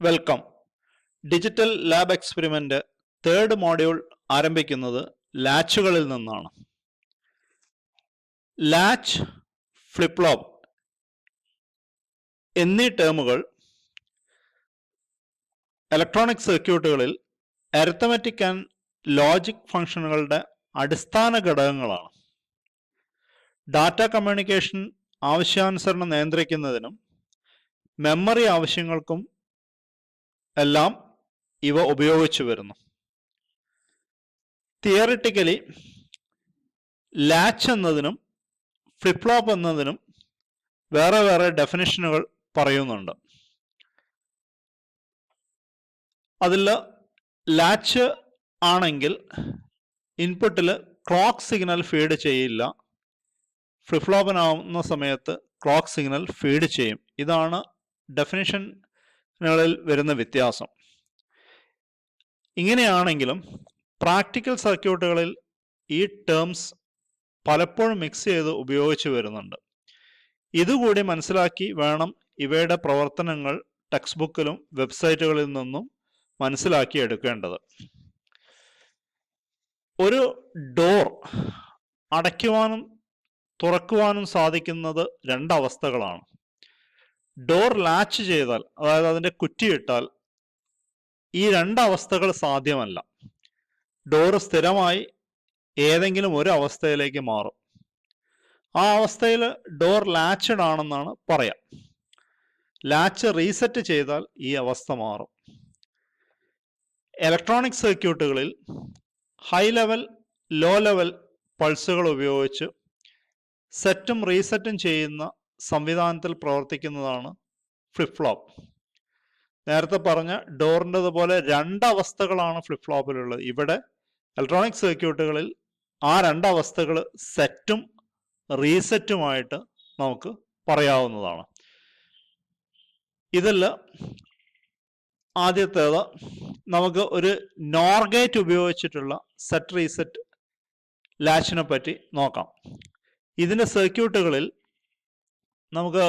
Welcome. Digital lab experiment third module ആരംഭിക്കുന്നത് ലാച്ചുകളിൽ നിന്നാണ്. Latch, flip flop എന്നീ ടേമുകൾ ഇലക്ട്രോണിക് സർക്യൂട്ടുകളിൽ അരിത്തമെറ്റിക് ആൻഡ് ലോജിക് ഫംഗ്ഷനുകളുടെ അടിസ്ഥാന ഘടകങ്ങളാണ്. ഡാറ്റ കമ്മ്യൂണിക്കേഷൻ ആവശ്യാനുസരണം നിയന്ത്രിക്കുന്നതിനും മെമ്മറി ആവശ്യങ്ങൾക്കും എല്ലാം ഇവ ഉപയോഗിച്ചു വരുന്നു. തിയറിറ്റിക്കലി ലാച്ച് എന്നതിനും ഫ്ലിപ്പ് ഫ്ലോപ്പ് എന്നതിനും വേറെ വേറെ ഡെഫിനിഷനുകൾ പറയുന്നുണ്ട്. അതിൽ ലാച്ച് ആണെങ്കിൽ ഇൻപുട്ടിൽ ക്ലോക്ക് സിഗ്നൽ ഫീഡ് ചെയ്യില്ല. ഫ്ലിപ്പ് ഫ്ലോപ്പിനാവുന്ന സമയത്ത് ക്ലോക്ക് സിഗ്നൽ ഫീഡ് ചെയ്യും. ഇതാണ് ഡെഫിനിഷനുകളിൽ വരുന്ന വ്യത്യാസം. ഇങ്ങനെയാണെങ്കിലും പ്രാക്ടിക്കൽ സർക്യൂട്ടുകളിൽ ഈ ടേംസ് പലപ്പോഴും മിക്സ് ചെയ്ത് ഉപയോഗിച്ച് വരുന്നുണ്ട്. ഇതുകൂടി മനസ്സിലാക്കി വേണം ഇവയുടെ പ്രവർത്തനങ്ങൾ ടെക്സ്റ്റ് ബുക്കിലും വെബ്സൈറ്റുകളിൽ നിന്നും മനസ്സിലാക്കി എടുക്കേണ്ടത്. ഒരു ഡോർ അടയ്ക്കുവാനും തുറക്കുവാനും സാധിക്കുന്നത് രണ്ടവസ്ഥകളാണ്. ഡോർ ലാച്ച് ചെയ്താൽ, അതായത് അതിൻ്റെ കുറ്റിയിട്ടാൽ, ഈ രണ്ടവസ്ഥകൾ സാധ്യമല്ല. ഡോർ സ്ഥിരമായി ഏതെങ്കിലും ഒരു അവസ്ഥയിലേക്ക് മാറും. ആ അവസ്ഥയിൽ ഡോർ ലാച്ചഡ് ആണെന്നാണ് പറയാം. ലാച്ച് റീസെറ്റ് ചെയ്താൽ ഈ അവസ്ഥ മാറും. ഇലക്ട്രോണിക് സർക്യൂട്ടുകളിൽ ഹൈ ലെവൽ, ലോ ലെവൽ പൾസുകൾ ഉപയോഗിച്ച് സെറ്റും റീസെറ്റും ചെയ്യുന്ന സംവിധാനത്തിൽ പ്രവർത്തിക്കുന്നതാണ് ഫ്ലിപ്പ് ഫ്ലോപ്പ്. നേരത്തെ പറഞ്ഞ ഡോറിൻ്റെതുപോലെ രണ്ടവസ്ഥകളാണ് ഫ്ലിപ്പ് ഫ്ലോപ്പിലുള്ളത്. ഇവിടെ ഇലക്ട്രോണിക് സർക്യൂട്ടുകളിൽ ആ രണ്ടവസ്ഥകൾ സെറ്റും റീസെറ്റുമായിട്ട് നമുക്ക് പറയാവുന്നതാണ്. ഇതിൽ ആദ്യത്തേത് നമുക്ക് ഒരു നോർ ഗേറ്റ് ഉപയോഗിച്ചിട്ടുള്ള സെറ്റ് റീസെറ്റ് ലാച്ചിനെ പറ്റി നോക്കാം. ഇതിൻ്റെ സർക്യൂട്ടുകളിൽ നമുക്ക്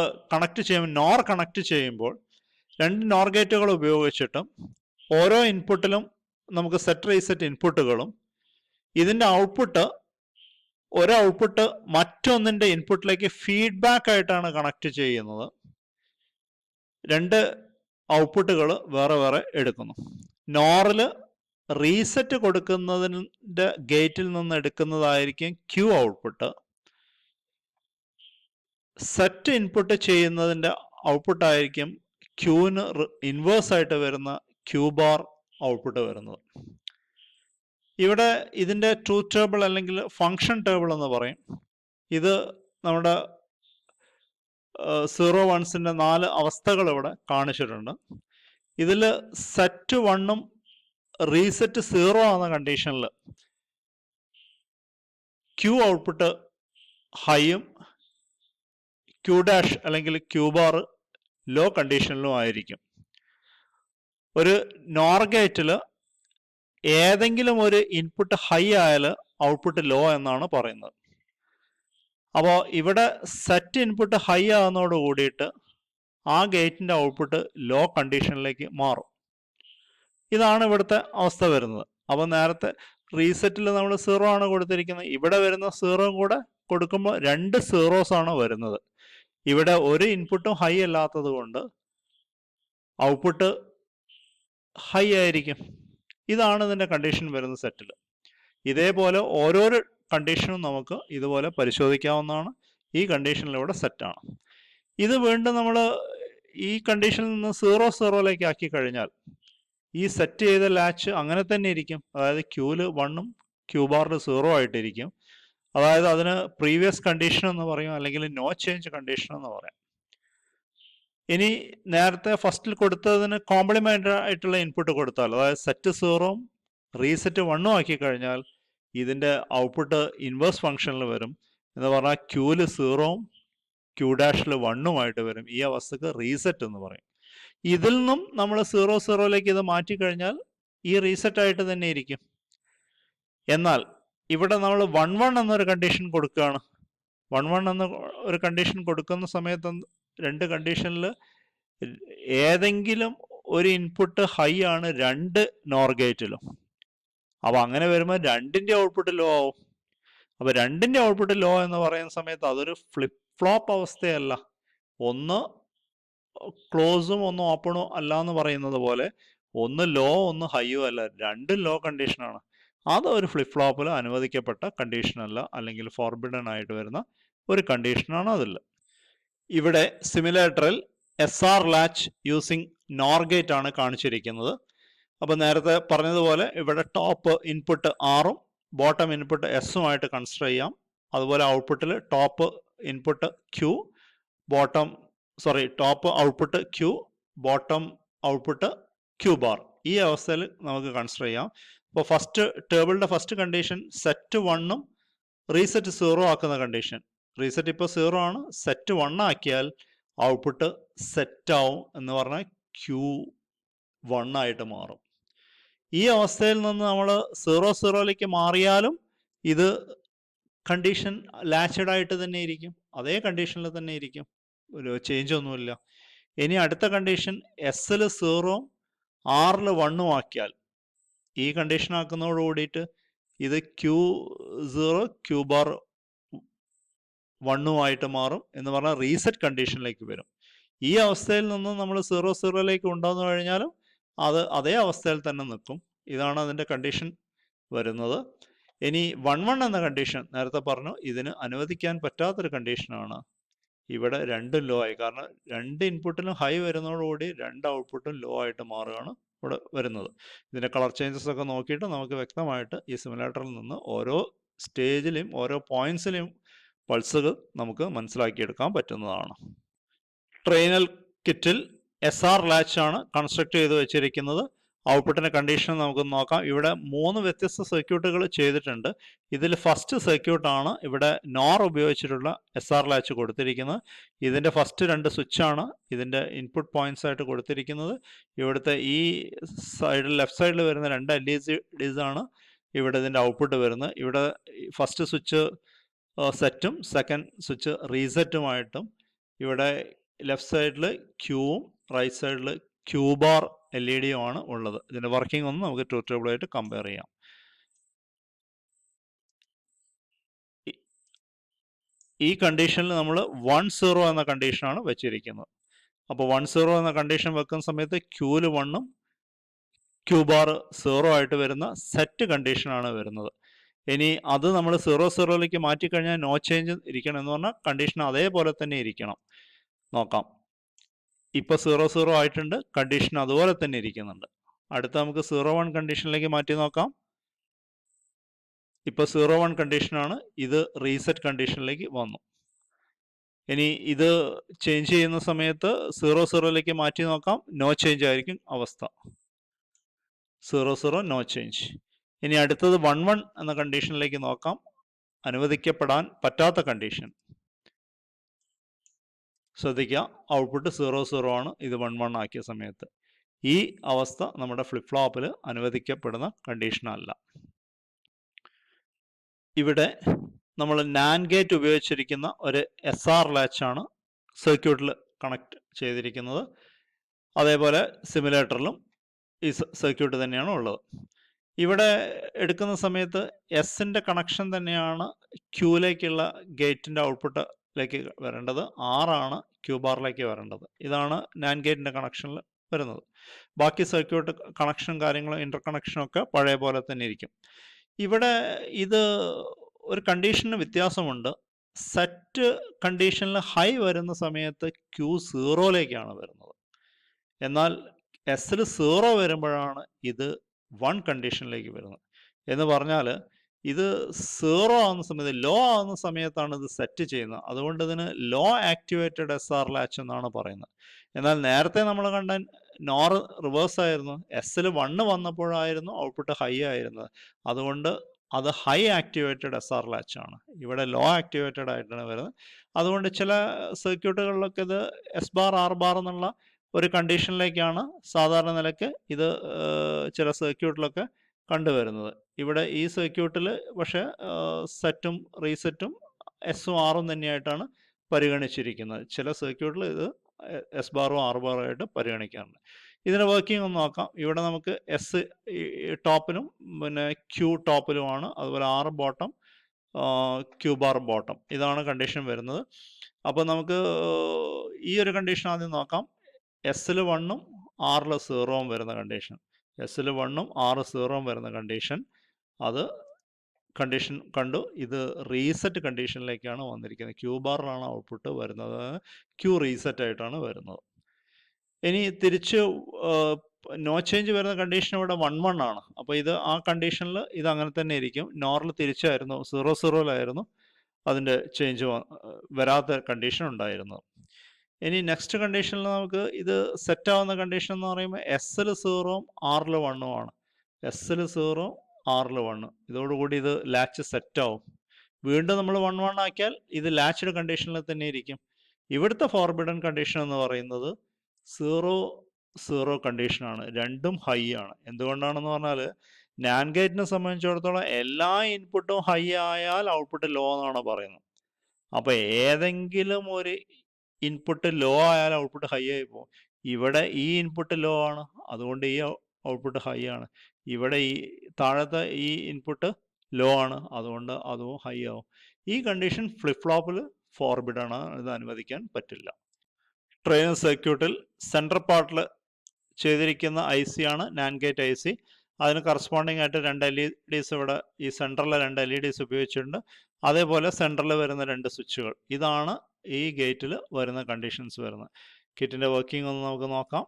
നോർ കണക്ട് ചെയ്യുമ്പോൾ രണ്ട് നോർ ഗേറ്റുകൾ ഉപയോഗിച്ചിട്ട് ഓരോ ഇൻപുട്ടിലും നമുക്ക് സെറ്റ് റീസെറ്റ് ഇൻപുട്ടുകളും ഇതിൻ്റെ ഒരു ഔട്ട്പുട്ട് മറ്റൊന്നിൻ്റെ ഇൻപുട്ടിലേക്ക് ഫീഡ്ബാക്ക് ആയിട്ടാണ് കണക്ട് ചെയ്യുന്നത്. രണ്ട് ഔട്ട്പുട്ടുകൾ വേറെ വേറെ എടുക്കുന്നു. നോറിൽ റീസെറ്റ് കൊടുക്കുന്നതിൻ്റെ ഗേറ്റിൽ നിന്ന് എടുക്കുന്നതായിരിക്കും ക്യൂ ഔട്ട്പുട്ട്. സെറ്റ് ഇൻപുട്ട് ചെയ്യുന്നതിൻ്റെ ഔട്ട്പുട്ടായിരിക്കും ക്യൂവിന് ഇൻവേഴ്സ് ആയിട്ട് വരുന്ന ക്യൂ ബാർ ഔട്ട്പുട്ട് വരുന്നത്. ഇവിടെ ഇതിൻ്റെ ട്രൂത്ത് ടേബിൾ അല്ലെങ്കിൽ ഫങ്ഷൻ ടേബിൾ എന്ന് പറയും. ഇത് നമ്മുടെ 0 1 4 അവസ്ഥകൾ ഇവിടെ കാണിച്ചിട്ടുണ്ട്. ഇതിൽ സെറ്റ് 1ഉം റീസെറ്റ് 0 ആവുന്ന കണ്ടീഷനിൽ ക്യൂ ഔട്ട്പുട്ട് ഹൈയും ക്യൂ ഡാഷ് അല്ലെങ്കിൽ ക്യൂ ബാർ ലോ കണ്ടീഷനിലും ആയിരിക്കും. ഒരു നോർ ഗേറ്റിൽ ഏതെങ്കിലും ഒരു ഇൻപുട്ട് ഹൈ ആയാൽ ഔട്ട്പുട്ട് ലോ എന്നാണ് പറയുന്നത്. അപ്പോൾ ഇവിടെ സെറ്റ് ഇൻപുട്ട് ഹൈ ആകുന്നതോട് കൂടിയിട്ട് ആ ഗേറ്റിൻ്റെ ഔട്ട്പുട്ട് ലോ കണ്ടീഷനിലേക്ക് മാറും. ഇതാണ് ഇവിടുത്തെ അവസ്ഥ വരുന്നത്. അപ്പോൾ നേരത്തെ റീസെറ്റിൽ നമ്മൾ 0 ആണ് കൊടുത്തിരിക്കുന്നത്. ഇവിടെ വരുന്ന 0 കൂടെ കൊടുക്കുമ്പോൾ രണ്ട് സീറോസ് ആണ് വരുന്നത്. ഇവിടെ ഒരു ഇൻപുട്ടും ഹൈ അല്ലാത്തത് കൊണ്ട് ഔട്ട്പുട്ട് ഹൈ ആയിരിക്കും. ഇതാണ് ഇതിൻ്റെ കണ്ടീഷൻ വരുന്ന സെറ്റിൽ. ഇതേപോലെ ഓരോരോ കണ്ടീഷനും നമുക്ക് ഇതുപോലെ പരിശോധിക്കാവുന്നതാണ്. ഈ കണ്ടീഷനിലൂടെ സെറ്റാണ്. ഇത് വീണ്ടും നമ്മൾ ഈ കണ്ടീഷനിൽ നിന്ന് 0 0ലേക്ക് ആക്കി കഴിഞ്ഞാൽ ഈ സെറ്റ് ചെയ്ത ലാച്ച് അങ്ങനെ തന്നെ ഇരിക്കും. അതായത് ക്യൂവിൽ 1ഉം ക്യൂ ബാറിൽ 0 ആയിട്ടിരിക്കും. അതായത് അതിന് പ്രീവിയസ് കണ്ടീഷൻ എന്ന് പറയും, അല്ലെങ്കിൽ നോ ചേഞ്ച് കണ്ടീഷൻ എന്ന് പറയാം. ഇനി നേരത്തെ ഫസ്റ്റിൽ കൊടുത്തതിന് കോംപ്ലിമെൻ്ററി ആയിട്ടുള്ള ഇൻപുട്ട് കൊടുത്താൽ, അതായത് സെറ്റ് 0ഉം റീസെറ്റ് 1ഉം ആക്കി കഴിഞ്ഞാൽ ഇതിൻ്റെ ഔട്ട്പുട്ട് ഇൻവേഴ്സ് ഫംഗ്ഷനിൽ വരും. എന്ന് പറഞ്ഞാൽ ക്യൂവിൽ 0ഉം ക്യൂ ഡാഷിൽ 1ഉമായിട്ട് വരും. ഈ അവസ്ഥക്ക് റീസെറ്റ് എന്ന് പറയും. ഇതിൽ നിന്നും നമ്മൾ 0 0ലേക്ക് ഇത് മാറ്റിക്കഴിഞ്ഞാൽ ഈ റീസെറ്റ് ആയിട്ട് തന്നെ ഇരിക്കും. എന്നാൽ ഇവിടെ നമ്മൾ 1 1 എന്നൊരു കണ്ടീഷൻ കൊടുക്കുകയാണ്. 1 1 എന്ന ഒരു കണ്ടീഷൻ കൊടുക്കുന്ന സമയത്ത് രണ്ട് കണ്ടീഷനിൽ ഏതെങ്കിലും ഒരു ഇൻപുട്ട് ഹൈ ആണ് രണ്ട് നോർ ഗേറ്റിലും. അപ്പൊ അങ്ങനെ വരുമ്പോൾ രണ്ടിന്റെ ഔട്ട്പുട്ട് ലോ ആവും. അപ്പൊ രണ്ടിന്റെ ഔട്ട്പുട്ട് ലോ എന്ന് പറയുന്ന സമയത്ത് അതൊരു ഫ്ലിപ്പ് ഫ്ലോപ്പ് അവസ്ഥയല്ല. ഒന്ന് ക്ലോസും ഒന്ന് ഓപ്പണും അല്ല എന്ന് പറയുന്നത് പോലെ ഒന്ന് ലോ ഒന്ന് ഹൈയോ അല്ല, രണ്ടും ലോ കണ്ടീഷനാണ്. അത് ഒരു ഫ്ലിപ്പ് ഫ്ലോപ്പിൽ അനുവദിക്കപ്പെട്ട കണ്ടീഷൻ അല്ല, അല്ലെങ്കിൽ ഫോർബിഡൻ ആയിട്ട് വരുന്ന ഒരു കണ്ടീഷനാണ് അതിൽ. ഇവിടെ സിമുലേറ്ററിൽ SR latch using NOR gate ആണ് കാണിച്ചിരിക്കുന്നത്. അപ്പൊ നേരത്തെ പറഞ്ഞതുപോലെ ഇവിടെ ടോപ്പ് ഇൻപുട്ട് ആറും ബോട്ടം ഇൻപുട്ട് എസുമായിട്ട് കൺസിഡർ ചെയ്യാം. അതുപോലെ ഔട്ട്പുട്ടിൽ top input Q, top output Q, bottom output Q bar. ഈ അവസ്ഥയിൽ നമുക്ക് കൺസിഡർ ചെയ്യാം. അപ്പോൾ ഫസ്റ്റ് ടേബിളിന്റെ ഫസ്റ്റ് കണ്ടീഷൻ സെറ്റ് 1ഉം റീസെറ്റ് 0 ആക്കുന്ന കണ്ടീഷൻ. റീസെറ്റ് ഇപ്പോൾ 0 ആണ്, സെറ്റ് 1 ആക്കിയാൽ ഔട്ട്പുട്ട് സെറ്റ് ആവും എന്ന് പറഞ്ഞാൽ Q1 ആയിട്ട് മാറും. ഈ അവസ്ഥയിൽ നിന്ന് നമ്മൾ 0-0ലേക്ക് മാറിയാലും ഇത് കണ്ടീഷൻ ലാച്ചഡ് ആയിട്ട് തന്നെ ഇരിക്കും, അതേ കണ്ടീഷനിൽ തന്നെ ഇരിക്കും, ഒരു ചേഞ്ച് ഒന്നുമില്ല. ഇനി അടുത്ത കണ്ടീഷൻ എസിൽ 0ഉം ആറിൽ 1ഉം ആക്കിയാൽ, ഈ കണ്ടീഷൻ ആക്കുന്നതോട് കൂടിയിട്ട് ഇത് Q0 Q ബാർ 1ഉം ആയിട്ട് മാറും എന്ന് പറഞ്ഞാൽ റീസെറ്റ് കണ്ടീഷനിലേക്ക് വരും. ഈ അവസ്ഥയിൽ നിന്ന് നമ്മൾ 0-0ലേക്ക് കൊണ്ടുവന്നു കഴിഞ്ഞാലും അത് അതേ അവസ്ഥയിൽ തന്നെ നിൽക്കും. ഇതാണ് അതിൻ്റെ കണ്ടീഷൻ വരുന്നത്. ഇനി 1-1 എന്ന കണ്ടീഷൻ നേരത്തെ പറഞ്ഞു, ഇതിന് അനുവദിക്കാൻ പറ്റാത്തൊരു കണ്ടീഷനാണ്. ഇവിടെ രണ്ടും ലോ ആയി, കാരണം രണ്ട് ഇൻപുട്ടിലും ഹൈ വരുന്നതോടുകൂടി രണ്ട് ഔട്ട്പുട്ടും ലോ ആയിട്ട് മാറുകയാണ് ഇവിടെ വരുന്നത്. ഇതിൻ്റെ കളർ ചേഞ്ചസ് ഒക്കെ നോക്കിയിട്ട് നമുക്ക് വ്യക്തമായിട്ട് ഈ സിമുലേറ്ററിൽ നിന്ന് ഓരോ സ്റ്റേജിലെയും ഓരോ പോയിന്റ്സിലെയും പൾസുകൾ നമുക്ക് മനസ്സിലാക്കിയെടുക്കാൻ പറ്റുന്നതാണ്. ട്രെയിനൽ കിറ്റിൽ SR ലാച്ച് ആണ് കൺസ്ട്രക്ട് ചെയ്ത് വെച്ചിരിക്കുന്നത്. ഔട്ട്പുട്ടിന്റെ കണ്ടീഷൻ നമുക്ക് നോക്കാം. ഇവിടെ 3 വ്യത്യസ്ത സർക്യൂട്ടുകൾ ചെയ്തിട്ടുണ്ട്. ഇതിൽ ഫസ്റ്റ് സർക്യൂട്ടാണ് ഇവിടെ നോർ ഉപയോഗിച്ചിട്ടുള്ള SR ലാച്ച് കൊടുത്തിരിക്കുന്നത്. ഇതിൻ്റെ ഫസ്റ്റ് 2 സ്വിച്ചാണ് ഇതിൻ്റെ ഇൻപുട്ട് പോയിന്റ്സ് ആയിട്ട് കൊടുത്തിരിക്കുന്നത്. ഇവിടുത്തെ ഈ സൈഡിൽ ലെഫ്റ്റ് സൈഡിൽ വരുന്ന 2 LEDs ആണ് ഇവിടെ ഇതിൻ്റെ ഔട്ട്പുട്ട് വരുന്നത്. ഇവിടെ ഫസ്റ്റ് സ്വിച്ച് സെറ്റും സെക്കൻഡ് സ്വിച്ച് റീസെറ്റുമായിട്ടും, ഇവിടെ ലെഫ്റ്റ് സൈഡിൽ ക്യൂവും റൈറ്റ് സൈഡിൽ ക്യൂ ബാർ LED ആണ് ഉള്ളത്. ഇതിൻ്റെ വർക്കിംഗ് ഒന്ന് നമുക്ക് ട്രൂത്ത് ടേബിളായിട്ട് കമ്പയർ ചെയ്യാം. ഈ കണ്ടീഷനിൽ നമ്മൾ 1-0 എന്ന കണ്ടീഷനാണ് വെച്ചിരിക്കുന്നത്. അപ്പോൾ 1-0 എന്ന കണ്ടീഷൻ വെക്കുന്ന സമയത്ത് ക്യൂല് 1ഉം ക്യൂ ബാർ 0 ആയിട്ട് വരുന്ന സെറ്റ് കണ്ടീഷനാണ് വരുന്നത്. ഇനി അത് നമ്മൾ 0-0ലേക്ക് മാറ്റിക്കഴിഞ്ഞാൽ നോ ചേഞ്ച് ഇരിക്കണം എന്ന് പറഞ്ഞാൽ കണ്ടീഷൻ അതേപോലെ തന്നെ ഇരിക്കണം. നോക്കാം, ഇപ്പോൾ 0-0 ആയിട്ടുണ്ട്, കണ്ടീഷൻ അതുപോലെ തന്നെ ഇരിക്കുന്നുണ്ട്. അടുത്ത നമുക്ക് 0-1 കണ്ടീഷനിലേക്ക് മാറ്റി നോക്കാം. ഇപ്പോൾ 0-1 കണ്ടീഷനാണ്, ഇത് റീസെറ്റ് കണ്ടീഷനിലേക്ക് വന്നു. ഇനി ഇത് ചേഞ്ച് ചെയ്യുന്ന സമയത്ത് 0-0ലേക്ക് മാറ്റി നോക്കാം, നോ ചേഞ്ച് ആയിരിക്കും അവസ്ഥ. 0-0 നോ ചേഞ്ച്. ഇനി അടുത്തത് 1-1 എന്ന കണ്ടീഷനിലേക്ക് നോക്കാം, അനുവദിക്കപ്പെടാൻ പറ്റാത്ത കണ്ടീഷൻ. ശ്രദ്ധിക്കുക, ഔട്ട്പുട്ട് 0-0 ആണ്, ഇത് 1-1 ആക്കിയ സമയത്ത്. ഈ അവസ്ഥ നമ്മുടെ ഫ്ലിപ്പ് ഫ്ലോപ്പിൽ അനുവദിക്കപ്പെടുന്ന കണ്ടീഷനല്ല. ഇവിടെ നമ്മൾ നാൻഡ് ഗേറ്റ് ഉപയോഗിച്ചിരിക്കുന്ന ഒരു SR ലാച്ചാണ് സർക്യൂട്ടിൽ കണക്ട് ചെയ്തിരിക്കുന്നത്. അതേപോലെ സിമുലേറ്ററിലും ഈ സർക്യൂട്ട് തന്നെയാണ് ഉള്ളത്. ഇവിടെ എടുക്കുന്ന സമയത്ത് എസിൻ്റെ കണക്ഷൻ തന്നെയാണ് ക്യൂയിലേക്കുള്ള ഗേറ്റിൻ്റെ ഔട്ട്പുട്ടിലേക്ക് വരേണ്ടത്, ആറാണ് ക്യൂ ബാറിലേക്ക് വരേണ്ടത്. ഇതാണ് നാൻഡ് ഗേറ്റിൻ്റെ കണക്ഷനിൽ വരുന്നത്. ബാക്കി സർക്യൂട്ട് കണക്ഷനും കാര്യങ്ങളും ഇൻ്റർ കണക്ഷനും ഒക്കെ പഴയ പോലെ തന്നെ ഇരിക്കും. ഇവിടെ ഇത് ഒരു കണ്ടീഷന് വ്യത്യാസമുണ്ട്. സെറ്റ് കണ്ടീഷനിൽ ഹൈ വരുന്ന സമയത്ത് ക്യൂ 0ലേക്കാണ് വരുന്നത്. എന്നാൽ എസിൽ 0 വരുമ്പോഴാണ് ഇത് 1 കണ്ടീഷനിലേക്ക് വരുന്നത്. എന്ന് പറഞ്ഞാൽ ഇത് 0 ആകുന്ന സമയത്ത്, ലോ ആകുന്ന സമയത്താണ് ഇത് സെറ്റ് ചെയ്യുന്നത്. അതുകൊണ്ട് ഇതിന് ലോ ആക്ടിവേറ്റഡ് SR ലാച്ച് എന്നാണ് പറയുന്നത്. എന്നാൽ നേരത്തെ നമ്മൾ കണ്ട നോർ റിവേഴ്സ് ആയിരുന്നു. എസിൽ 1 വന്നപ്പോഴായിരുന്നു ഔട്ട്പുട്ട് ഹൈ ആയിരുന്നത്. അതുകൊണ്ട് അത് ഹൈ ആക്ടിവേറ്റഡ് SR ലാച്ച് ആണ്. ഇവിടെ ലോ ആക്ടിവേറ്റഡ് ആയിട്ടാണ് വരുന്നത്. അതുകൊണ്ട് ചില സർക്യൂട്ടുകളിലൊക്കെ ഇത് S ബാർ R ബാർ എന്നുള്ള ഒരു കണ്ടീഷനിലേക്കാണ് സാധാരണ നിലയ്ക്ക് ഇത് ചില സർക്യൂട്ടിലൊക്കെ കണ്ടുവരുന്നത്. ഇവിടെ ഈ സർക്യൂട്ടിൽ പക്ഷേ സെറ്റും റീസെറ്റും എസും ആറും തന്നെയായിട്ടാണ് പരിഗണിച്ചിരിക്കുന്നത്. ചില സർക്യൂട്ടിൽ ഇത് S ബാറും R ബാറും ആയിട്ട് പരിഗണിക്കാറുണ്ട്. ഇതിൻ്റെ വർക്കിംഗ് ഒന്ന് നോക്കാം. ഇവിടെ നമുക്ക് എസ് ടോപ്പിലും പിന്നെ ക്യൂ ടോപ്പിലുമാണ്, അതുപോലെ R bottom, Q bar bottom, ഇതാണ് കണ്ടീഷൻ വരുന്നത്. അപ്പോൾ നമുക്ക് ഈ ഒരു കണ്ടീഷൻ ആദ്യം നോക്കാം. എസ്സിൽ 1ഉം ആറിൽ 0ഉം വരുന്ന കണ്ടീഷൻ, എസ്സിൽ 1ഉം 6 0ഉം വരുന്ന കണ്ടീഷൻ, അത് കണ്ടീഷൻ കണ്ടു. ഇത് റീസെറ്റ് കണ്ടീഷനിലേക്കാണ് വന്നിരിക്കുന്നത്. ക്യൂ ബാറിലാണ് ഔട്ട്പുട്ട് വരുന്നത്, ക്യൂ റീസെറ്റ് ആയിട്ടാണ് വരുന്നത്. ഇനി തിരിച്ച് നോ ചേഞ്ച് വരുന്ന കണ്ടീഷൻ ഇവിടെ 1 1 ആണ്. അപ്പോൾ ഇത് ആ കണ്ടീഷനിൽ ഇത് അങ്ങനെ തന്നെ ഇരിക്കും. നോറിൽ തിരിച്ചായിരുന്നു 0 0ലായിരുന്നു അതിൻ്റെ ചേഞ്ച് വരാത്ത കണ്ടീഷൻ ഉണ്ടായിരുന്നത്. ഇനി നെക്സ്റ്റ് കണ്ടീഷനിൽ നമുക്ക് ഇത് സെറ്റ് ആവുന്ന കണ്ടീഷൻ എന്ന് പറയുമ്പോൾ എസ്സിൽ 0ഉം ആറിൽ 1ഉം ആണ്. എസ്സിൽ 0ഉം ആറിൽ 1. ഇതോടുകൂടി ഇത് ലാച്ച് സെറ്റ് ആവും. വീണ്ടും നമ്മൾ 1 1 ആക്കിയാൽ ഇത് ലാച്ച്ഡ് കണ്ടീഷനിൽ തന്നെ ഇരിക്കും. ഇവിടുത്തെ ഫോർബിഡൻ കണ്ടീഷൻ എന്ന് പറയുന്നത് 0 0 കണ്ടീഷനാണ്, രണ്ടും ഹൈ ആണ്. എന്തുകൊണ്ടാണെന്ന് പറഞ്ഞാൽ നാൻഡ് ഗേറ്റിനെ സംബന്ധിച്ചിടത്തോളം എല്ലാ ഇൻപുട്ടും ഹൈ ആയാൽ ഔട്ട്പുട്ട് ലോ എന്നാണ് പറയുന്നത്. അപ്പോൾ ഏതെങ്കിലും ഒരു ഇൻപുട്ട് ലോ ആയാൽ ഔട്ട്പുട്ട് ഹൈ ആയി പോകും. ഇവിടെ ഈ ഇൻപുട്ട് ലോ ആണ്, അതുകൊണ്ട് ഈ ഔട്ട്പുട്ട് ഹൈ ആണ്. ഇവിടെ ഈ താഴത്തെ ഈ ഇൻപുട്ട് ലോ ആണ്, അതുകൊണ്ട് അതും ഹൈ ആവും. ഈ കണ്ടീഷൻ ഫ്ലിപ്പ് ഫ്ലോപ്പിൽ ഫോർബിഡൻ ആണ്, ഇത് അനുവദിക്കാൻ പറ്റില്ല. ട്രെയിനർ സർക്യൂട്ടിൽ സെൻട്രൽ പാർട്ടിൽ ചെയ്തിരിക്കുന്ന IC ആണ് നാൻഡ് ഗേറ്റ് IC. അതിന് കറസ്പോണ്ടിങ് ആയിട്ട് 2 LEDs ഇവിടെ ഈ സെൻറ്ററിൽ 2 LEDs ഉപയോഗിച്ചിട്ടുണ്ട്. അതേപോലെ സെൻറ്ററിൽ വരുന്ന 2 സ്വിച്ചുകൾ. ഇതാണ് ഈ ഗേറ്റിൽ വരുന്ന കണ്ടീഷൻസ് വരുന്നത്. കിറ്റിൻ്റെ വർക്കിംഗ് ഒന്ന് നമുക്ക് നോക്കാം.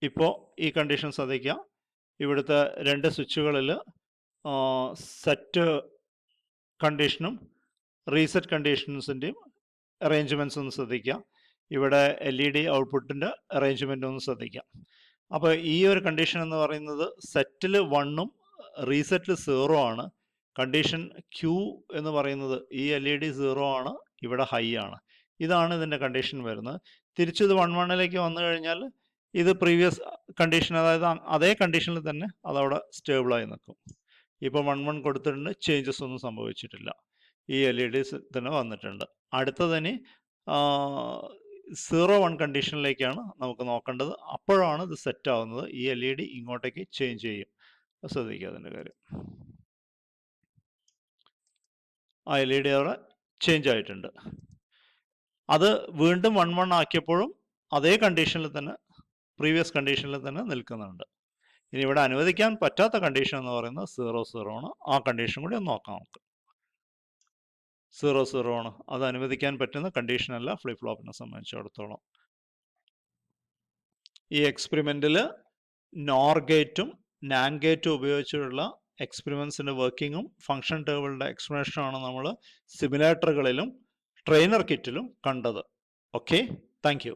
ഇപ്പോൾ ഈ കണ്ടീഷൻ ശ്രദ്ധിക്കുക. ഇവിടുത്തെ 2 സ്വിച്ചുകളിൽ സെറ്റ് കണ്ടീഷനും റീസെറ്റ് കണ്ടീഷൻസിൻ്റെയും അറേഞ്ച്മെൻറ്റ്സ് ഒന്ന് ശ്രദ്ധിക്കുക. ഇവിടെ LED ഔട്ട്പുട്ടിൻ്റെ അറേഞ്ച്മെൻ്റ് ഒന്ന് ശ്രദ്ധിക്കാം. അപ്പോൾ ഈ ഒരു കണ്ടീഷൻ എന്ന് പറയുന്നത് സെറ്റിൽ 1ഉം റീസെറ്റിൽ 0 ആണ്. കണ്ടീഷൻ Q എന്ന് പറയുന്നത് ഈ LED 0 ആണ്, ഇവിടെ ഹൈ ആണ്. ഇതാണ് ഇതിൻ്റെ കണ്ടീഷൻ വരുന്നത്. തിരിച്ചത് 1 1ലേക്ക് വന്നു കഴിഞ്ഞാൽ ഇത് പ്രീവിയസ് കണ്ടീഷൻ, അതായത് അതേ കണ്ടീഷനിൽ തന്നെ അതവിടെ സ്റ്റേബിളായി നിൽക്കും. ഇപ്പോൾ 1 1 കൊടുത്തിട്ടുണ്ട്, ചേഞ്ചസ് ഒന്നും സംഭവിച്ചിട്ടില്ല. ഈ LEDs തന്നെ വന്നിട്ടുണ്ട്. അടുത്തതിന് 0 1 കണ്ടീഷനിലേക്കാണ് നമുക്ക് നോക്കേണ്ടത്. അപ്പോഴാണ് ഇത് സെറ്റ് ആവുന്നത്. ഈ LED ഇങ്ങോട്ടേക്ക് ചേഞ്ച് ചെയ്യും. ശ്രദ്ധിക്കുക അതിൻ്റെ കാര്യം. ആ LED അവിടെ ചേഞ്ച് ആയിട്ടുണ്ട്. അത് വീണ്ടും 1 1 ആക്കിയപ്പോഴും അതേ കണ്ടീഷനിൽ തന്നെ, പ്രീവിയസ് കണ്ടീഷനിൽ തന്നെ നിൽക്കുന്നുണ്ട്. ഇനി ഇവിടെ അനുവദിക്കാൻ പറ്റാത്ത കണ്ടീഷൻ എന്ന് പറയുന്നത് 0 0 ആണ്. ആ കണ്ടീഷൻ കൂടി ഒന്ന് നോക്കാം നമുക്ക്. 0 0 ആണ്, അത് അനുവദിക്കാൻ പറ്റുന്ന കണ്ടീഷനല്ല ഫ്ലിപ്പ് ഫ്ലോപ്പിനെ സംബന്ധിച്ചിടത്തോളം. ഈ എക്സ്പെരിമെൻറ്റിൽ നോർ ഗേറ്റും നാൻഡ് ഗേറ്റും ഉപയോഗിച്ചുള്ള എക്സ്പെരിമെൻസിൻ്റെ വർക്കിങ്ങും ഫംഗ്ഷൻ ടേബിളിൻ്റെ എക്സ്പ്ലനേഷനാണ് നമ്മൾ സിമുലേറ്ററുകളിലും ട്രെയിനർ കിറ്റിലും കണ്ടത്. Okay, thank you.